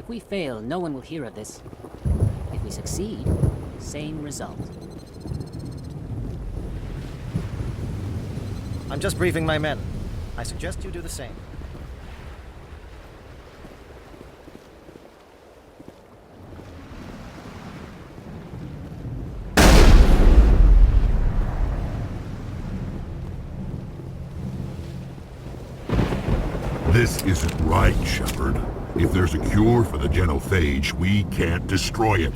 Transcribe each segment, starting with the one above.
If we fail, no one will hear of this. If we succeed, same result. I'm just briefing my men. I suggest you do the same. This isn't right, Shepard. If there's a cure for the genophage, we can't destroy it.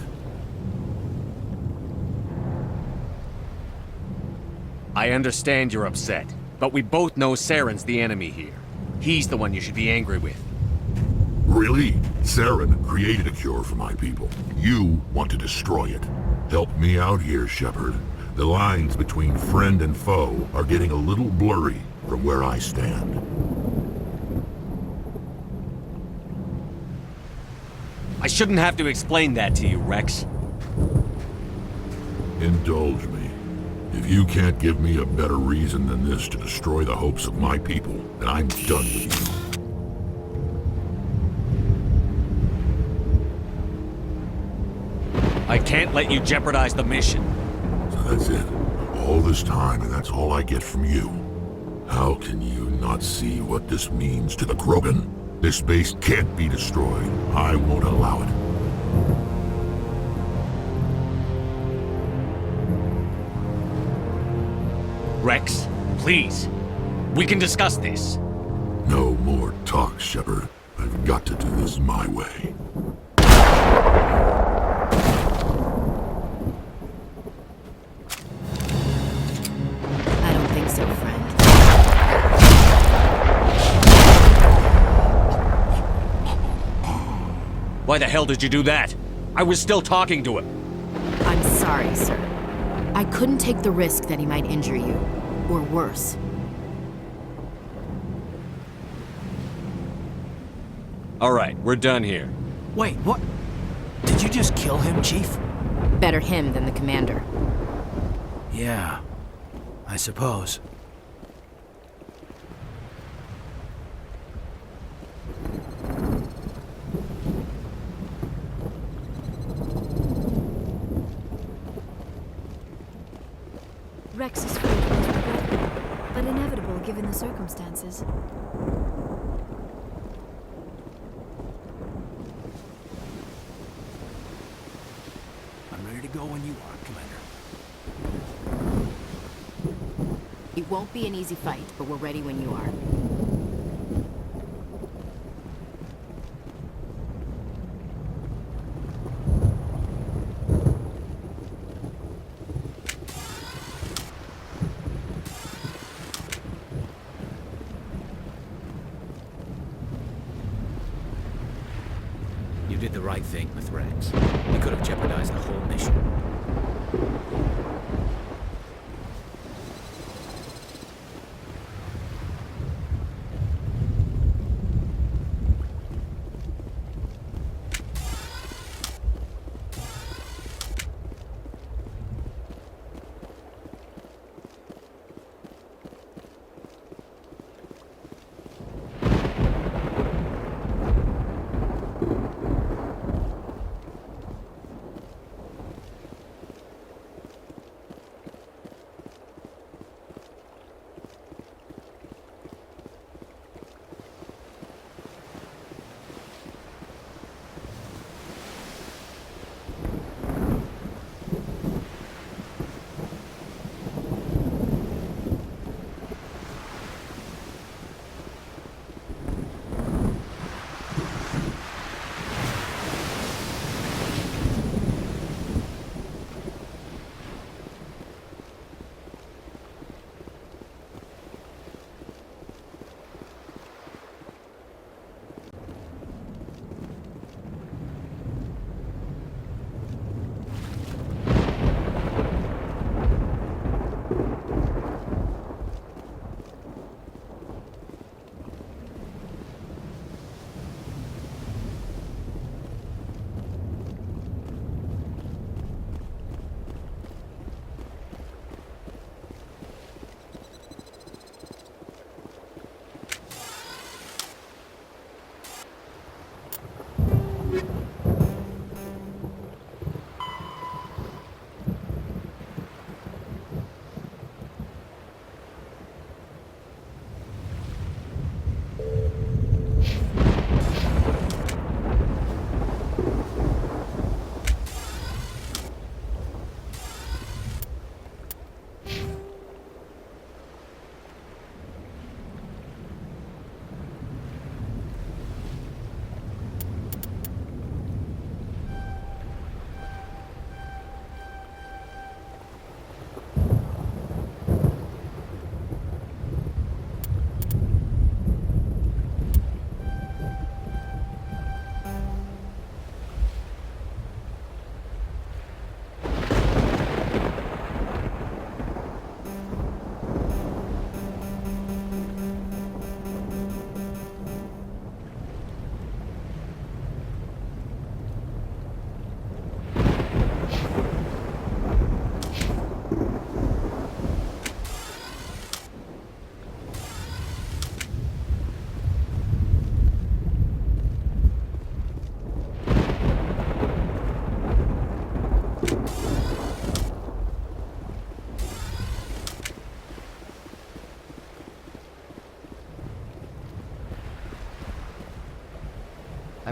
I understand you're upset, but we both know Saren's the enemy here. He's the one you should be angry with. Really? Saren created a cure for my people. You want to destroy it. Help me out here, Shepard. The lines between friend and foe are getting a little blurry from where I stand. I shouldn't have to explain that to you, Rex. Indulge me. If you can't give me a better reason than this to destroy the hopes of my people, then I'm done with you. I can't let you jeopardize the mission. So that's it. All this time, and that's all I get from you. How can you not see what this means to the Krogan? This base can't be destroyed. I won't allow it. Rex, please. We can discuss this. No more talk, Shepard. I've got to do this my way. I don't think so, friend. Why the hell did you do that? I was still talking to him. I'm sorry, sir. I couldn't take the risk that he might injure you. Or worse. All right, we're done here. Wait, what? Did you just kill him, Chief? Better him than the commander. Yeah, I suppose. Rex's fate was regrettable, but inevitable given the circumstances. I'm ready to go when you are, Commander. It won't be an easy fight, but we're ready when you are. You did the right thing with Rex. We could have jeopardized the whole mission.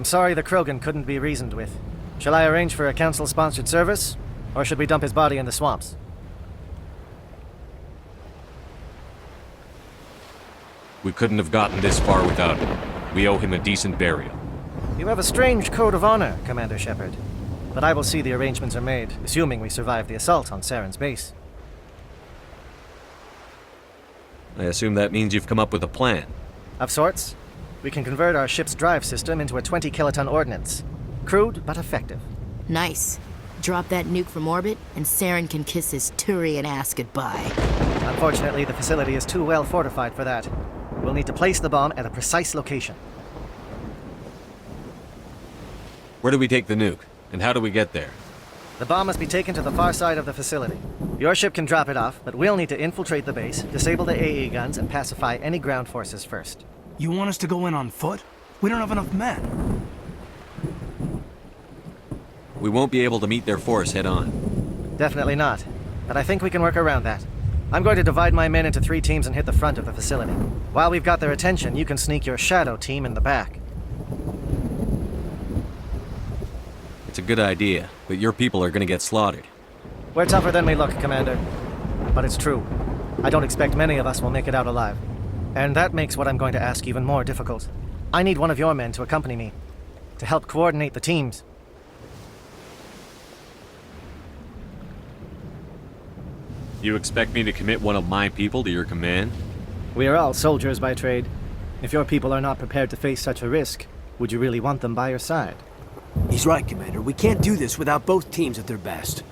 I'm sorry the Krogan couldn't be reasoned with. Shall I arrange for a council-sponsored service? Or should we dump his body in the swamps? We couldn't have gotten this far without him. We owe him a decent burial. You have a strange code of honor, Commander Shepard. But I will see the arrangements are made, assuming we survive the assault on Saren's base. I assume that means you've come up with a plan. Of sorts. We can convert our ship's drive system into a 20-kiloton ordnance. Crude, but effective. Nice. Drop that nuke from orbit, and Saren can kiss his Turian ass goodbye. Unfortunately, the facility is too well fortified for that. We'll need to place the bomb at a precise location. Where do we take the nuke? And how do we get there? The bomb must be taken to the far side of the facility. Your ship can drop it off, but we'll need to infiltrate the base, disable the AE guns, and pacify any ground forces first. You want us to go in on foot? We don't have enough men. We won't be able to meet their force head-on. Definitely not. But I think we can work around that. I'm going to divide my men into 3 teams and hit the front of the facility. While we've got their attention, you can sneak your shadow team in the back. It's a good idea, but your people are gonna get slaughtered. We're tougher than we look, Commander. But it's true. I don't expect many of us will make it out alive. And that makes what I'm going to ask even more difficult. I need one of your men to accompany me, to help coordinate the teams. You expect me to commit one of my people to your command? We are all soldiers by trade. If your people are not prepared to face such a risk, would you really want them by your side? He's right, Commander. We can't do this without both teams at their best.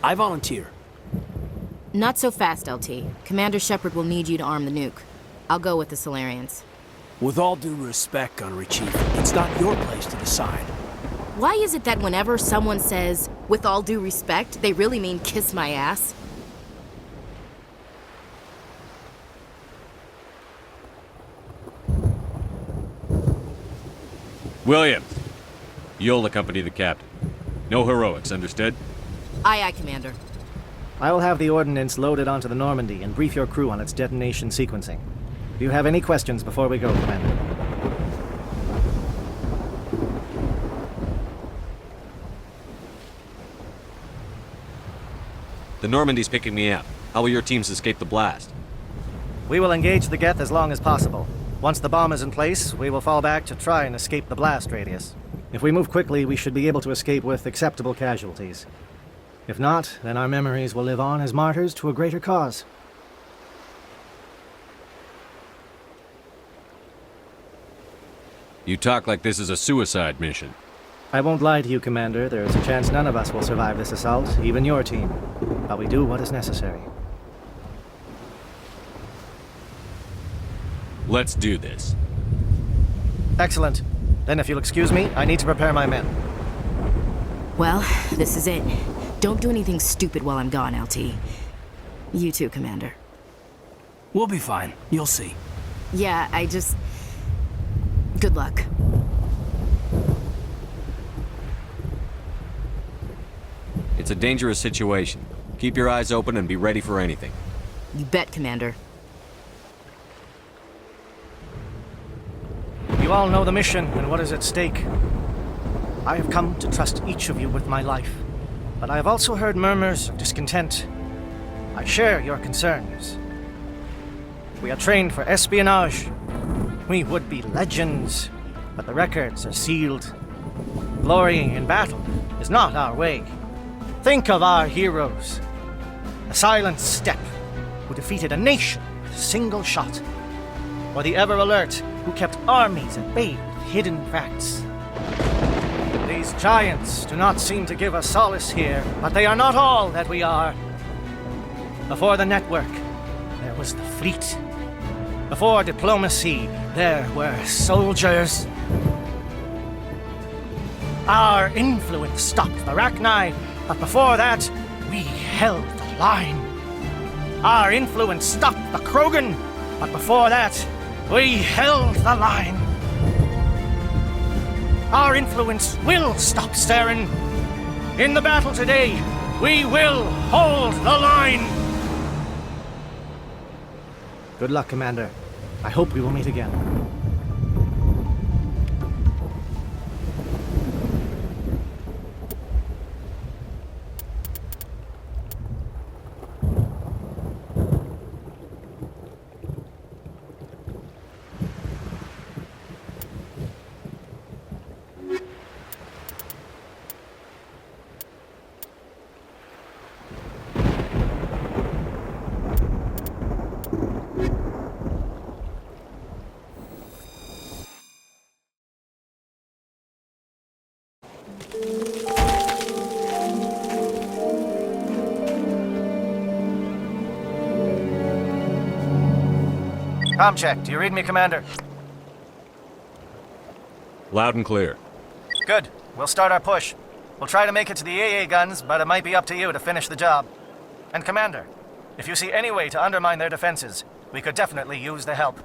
I volunteer. Not so fast, LT. Commander Shepard will need you to arm the nuke. I'll go with the Solarians. With all due respect, Gunnery Chief, it's not your place to decide. Why is it that whenever someone says, with all due respect, they really mean kiss my ass? Williams, you'll accompany the captain. No heroics, understood? Aye, aye, Commander. I will have the ordnance loaded onto the Normandy and brief your crew on its detonation sequencing. Do you have any questions before we go, Commander? The Normandy's picking me up. How will your teams escape the blast? We will engage the Geth as long as possible. Once the bomb is in place, we will fall back to try and escape the blast radius. If we move quickly, we should be able to escape with acceptable casualties. If not, then our memories will live on as martyrs to a greater cause. You talk like this is a suicide mission. I won't lie to you, Commander. There is a chance none of us will survive this assault, even your team. But we do what is necessary. Let's do this. Excellent. Then if you'll excuse me, I need to prepare my men. Well, this is it. Don't do anything stupid while I'm gone, LT. You too, Commander. We'll be fine. You'll see. Yeah, good luck. It's a dangerous situation. Keep your eyes open and be ready for anything. You bet, Commander. You all know the mission and what is at stake. I have come to trust each of you with my life, but I have also heard murmurs of discontent. I share your concerns. We are trained for espionage. We would be legends, but the records are sealed. Glory in battle is not our way. Think of our heroes. The silent Steppe, who defeated a nation with a single shot. Or the ever-alert, who kept armies at bay with hidden facts. These giants do not seem to give us solace here, but they are not all that we are. Before the network, there was the fleet. Before diplomacy, there were soldiers. Our influence stopped the Rachni, but before that, we held the line. Our influence stopped the Krogan, but before that, we held the line. Our influence will stop Saren. In the battle today, we will hold the line. Good luck, Commander. I hope we will meet again. Com check. Do you read me, Commander? Loud and clear. Good. We'll start our push. We'll try to make it to the AA guns, but it might be up to you to finish the job. And Commander, if you see any way to undermine their defenses, we could definitely use the help.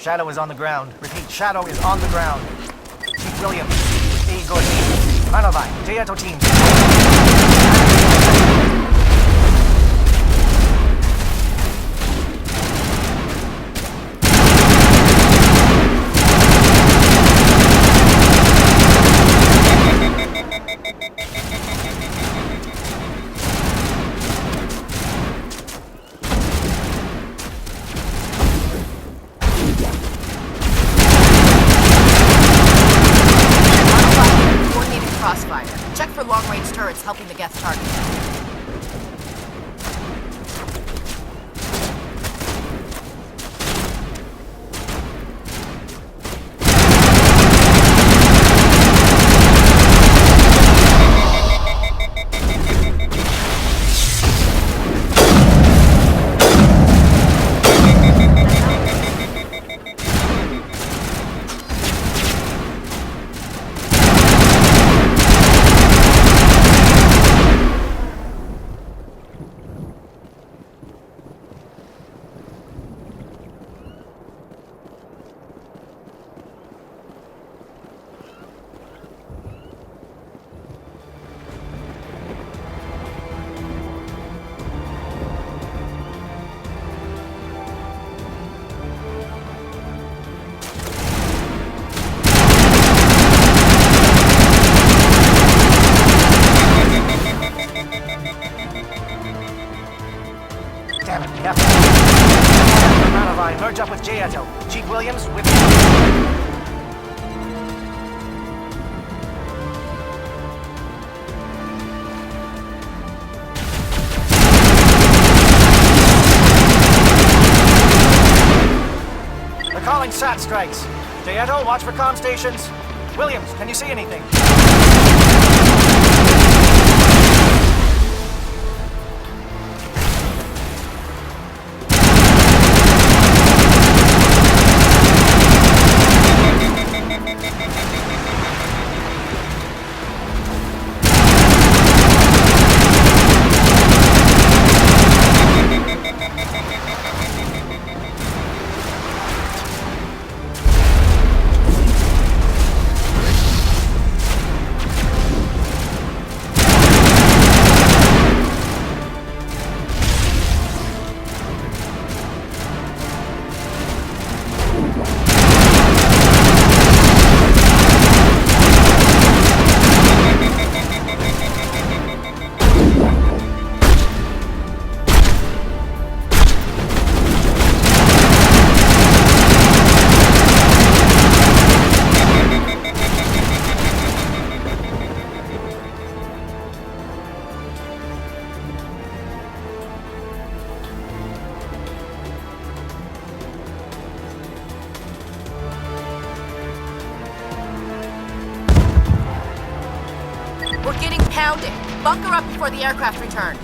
Shadow is on the ground. Repeat, Shadow is on the ground. Chief Williams, A. Good. Manovai, Jayato team. Coordinated crossfire. Check for long-range turrets helping the Geth target. Damn it, Captain. Manovai, merge up with Jayato. Chief Williams with They're calling SAT strikes. Jayato, watch for comm stations. Williams, can you see anything? We're getting pounded. Bunker up before the aircraft return.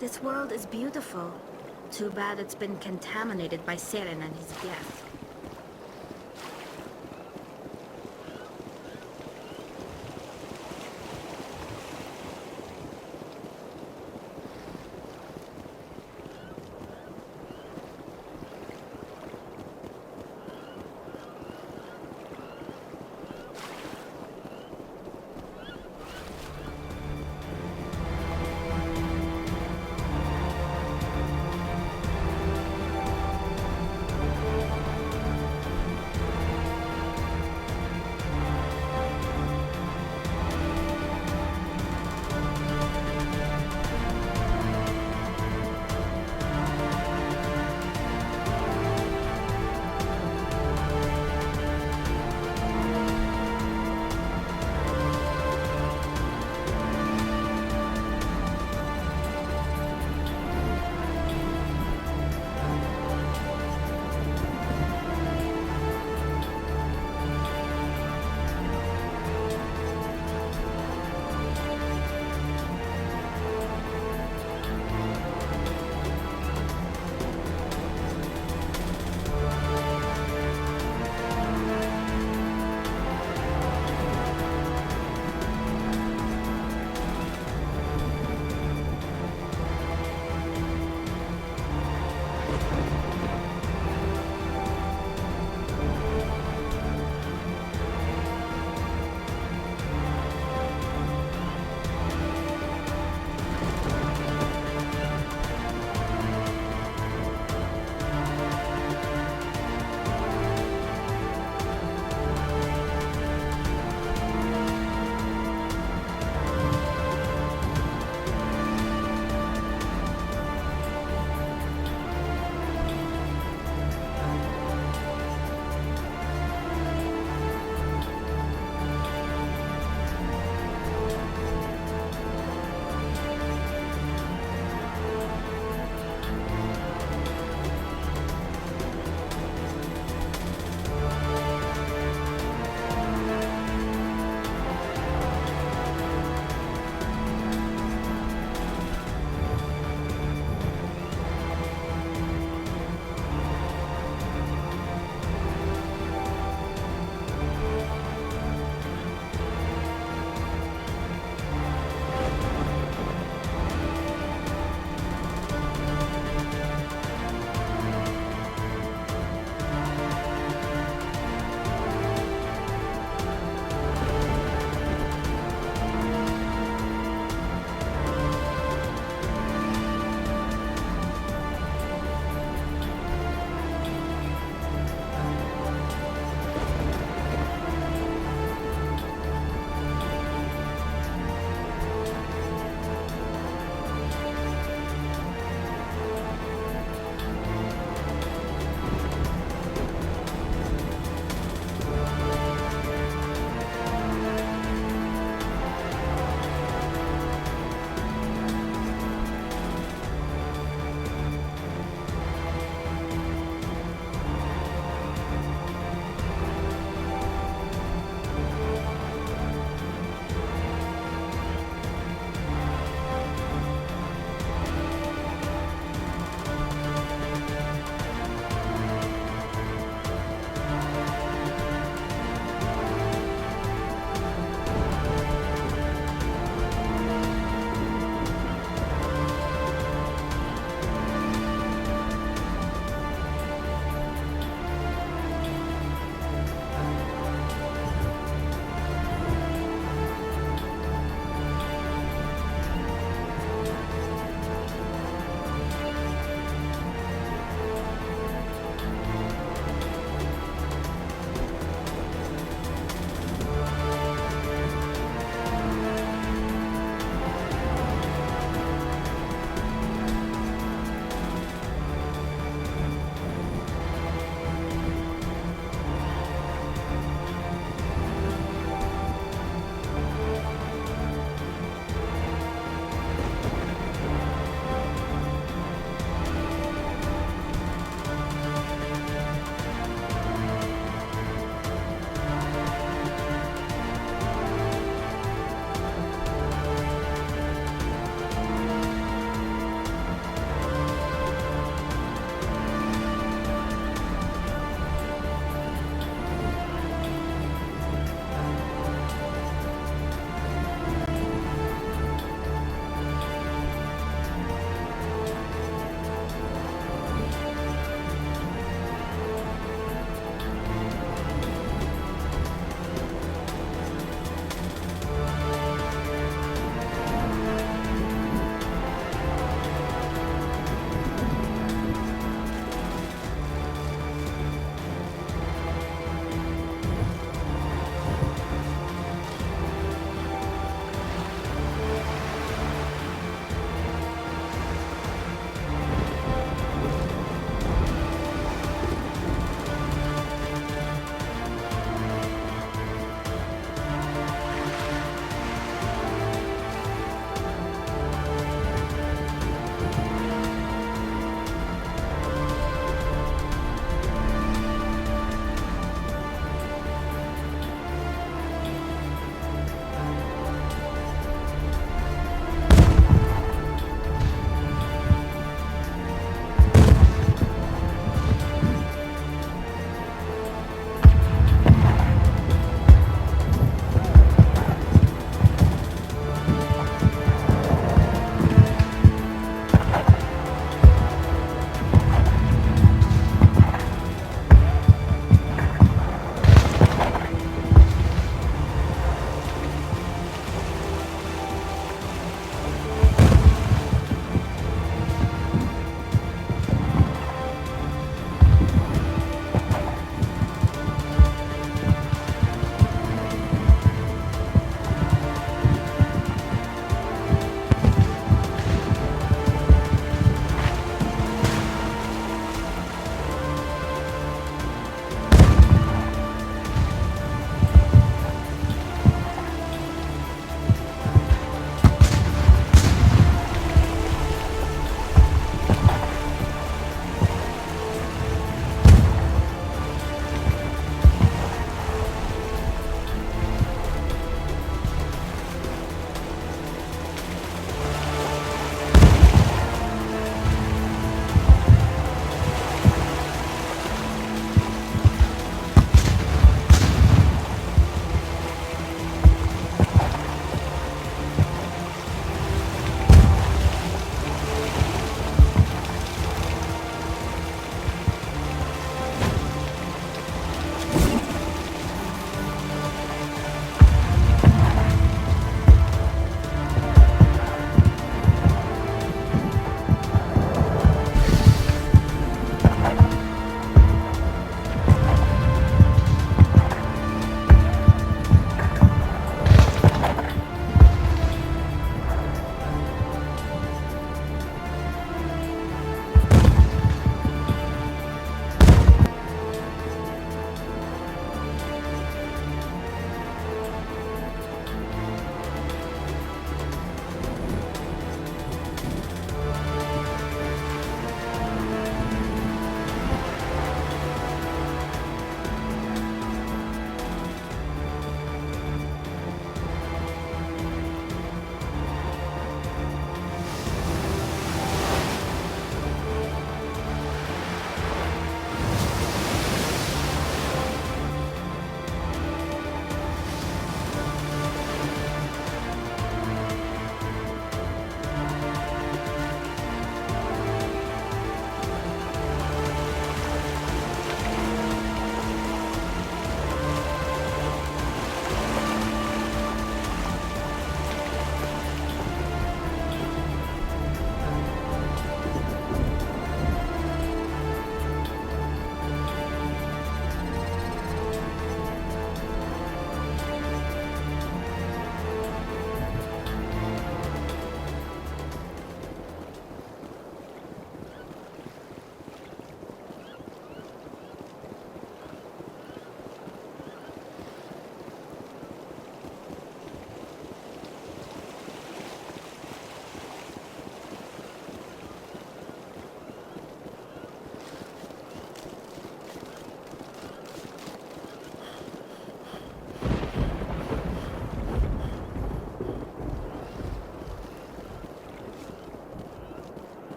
This world is beautiful. Too bad it's been contaminated by Seren and his geth.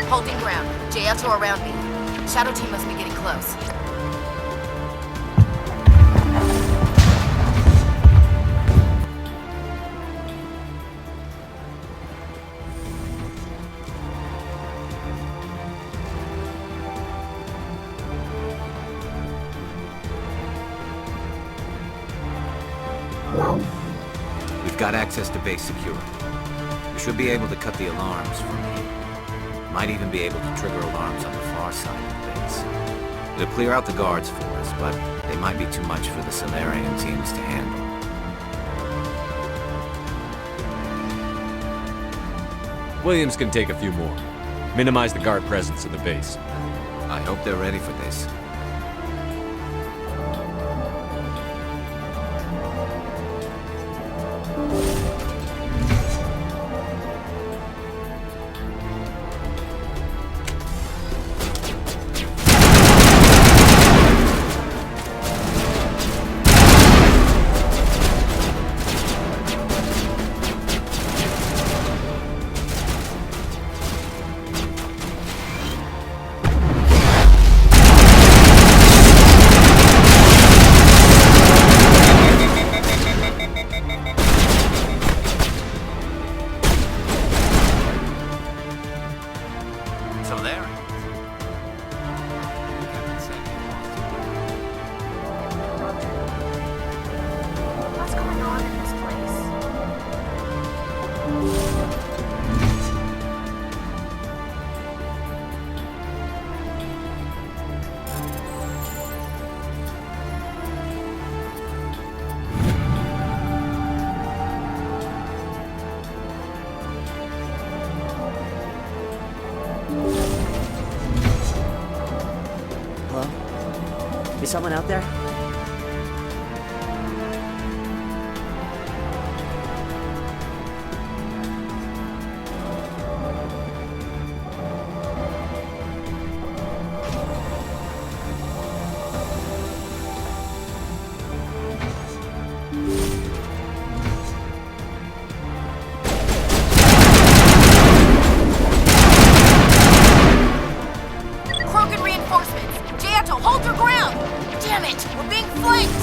Holding ground. JL2 around me. Shadow team must be getting close. We've got access to base security. We should be able to cut the alarms from here. Might even be able to trigger alarms on the far side of the base. It'll clear out the guards for us, but they might be too much for the Solarian teams to handle. Williams can take a few more. Minimize the guard presence in the base. I hope they're ready for this. What's going on in this place? Hello? Is someone out there? Krogan reinforcements! Jato, hold your ground! Damn it! We're being flanked!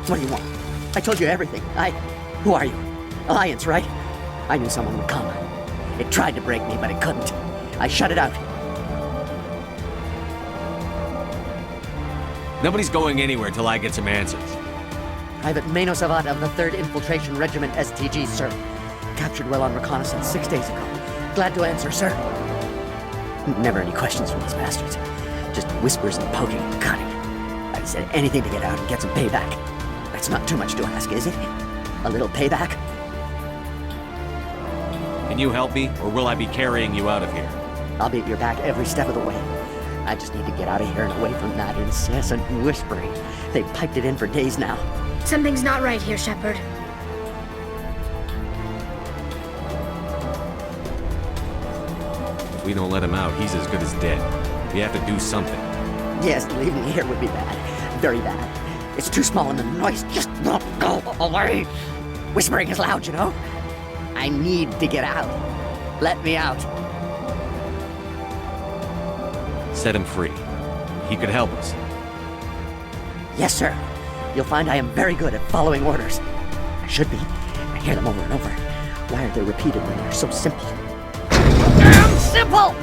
What do you want? I told you everything. Who are you? Alliance, right? I knew someone would come. It tried to break me, but it couldn't. I shut it out. Nobody's going anywhere till I get some answers. Private Mano Savat of the 3rd Infiltration Regiment STG, sir. Captured well on reconnaissance 6 days ago. Glad to answer, sir. Never any questions from these bastards. Just whispers and poking and cutting. I said anything to get out and get some payback. That's not too much to ask, is it? A little payback? Can you help me, or will I be carrying you out of here? I'll be at your back every step of the way. I just need to get out of here and away from that incessant whispering. They've piped it in for days now. Something's not right here, Shepard. If we don't let him out, he's as good as dead. We have to do something. Yes, leaving me here would be bad. Very bad. It's too small and the noise just won't go away. Whispering is loud, you know? I need to get out. Let me out. Set him free. He could help us. Yes, sir. You'll find I am very good at following orders. I should be. I hear them over and over. Why are they repeated when they're so simple? Damn simple!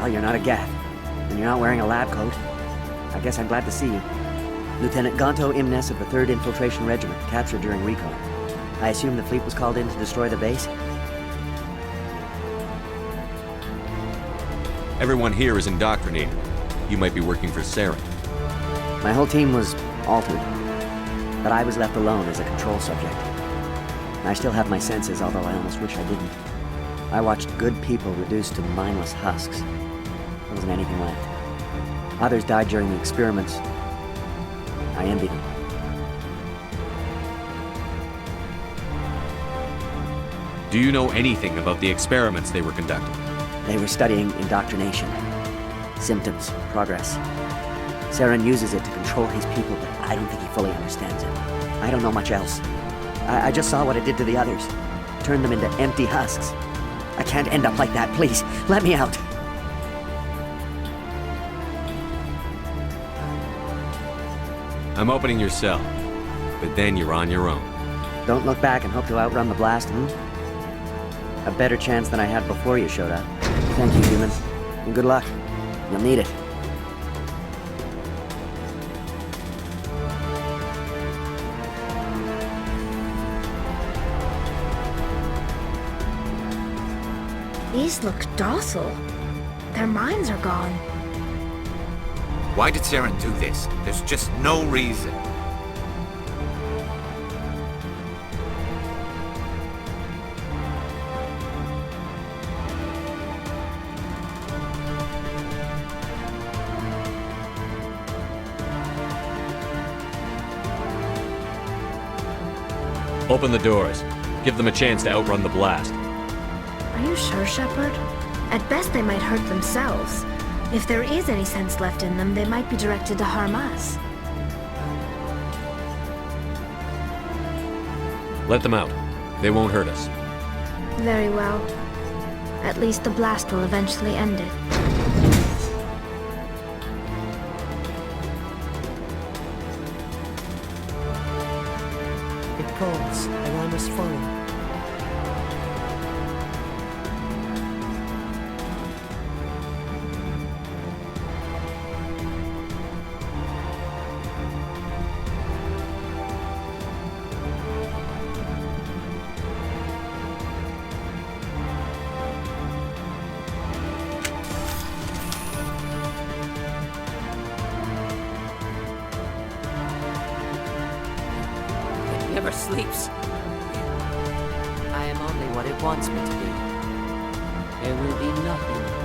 Well, you're not a Geth, and you're not wearing a lab coat. I guess I'm glad to see you. Lieutenant Gonto Imnes of the 3rd Infiltration Regiment, captured during recon. I assume the fleet was called in to destroy the base? Everyone here is indoctrinated. You might be working for Saren. My whole team was altered, but I was left alone as a control subject. I still have my senses, although I almost wish I didn't. I watched good people reduced to mindless husks. There wasn't anything left. Others died during the experiments. I envy them. Do you know anything about the experiments they were conducting? They were studying indoctrination. Symptoms, progress. Saren uses it to control his people, but I don't think he fully understands it. I don't know much else. I just saw what it did to the others. Turned them into empty husks. I can't end up like that, please. Let me out. I'm opening your cell, but then you're on your own. Don't look back and hope to outrun the blast, A better chance than I had before you showed up. Thank you, human. And good luck. You'll need it. These look docile. Their minds are gone. Why did Saren do this? There's just no reason. Open the doors. Give them a chance to outrun the blast. Are you sure, Shepard? At best, they might hurt themselves. If there is any sense left in them, they might be directed to harm us. Let them out. They won't hurt us. Very well. At least the blast will eventually end it. It calls, and I must follow. Never sleeps. I am only what it wants me to be. There will be nothing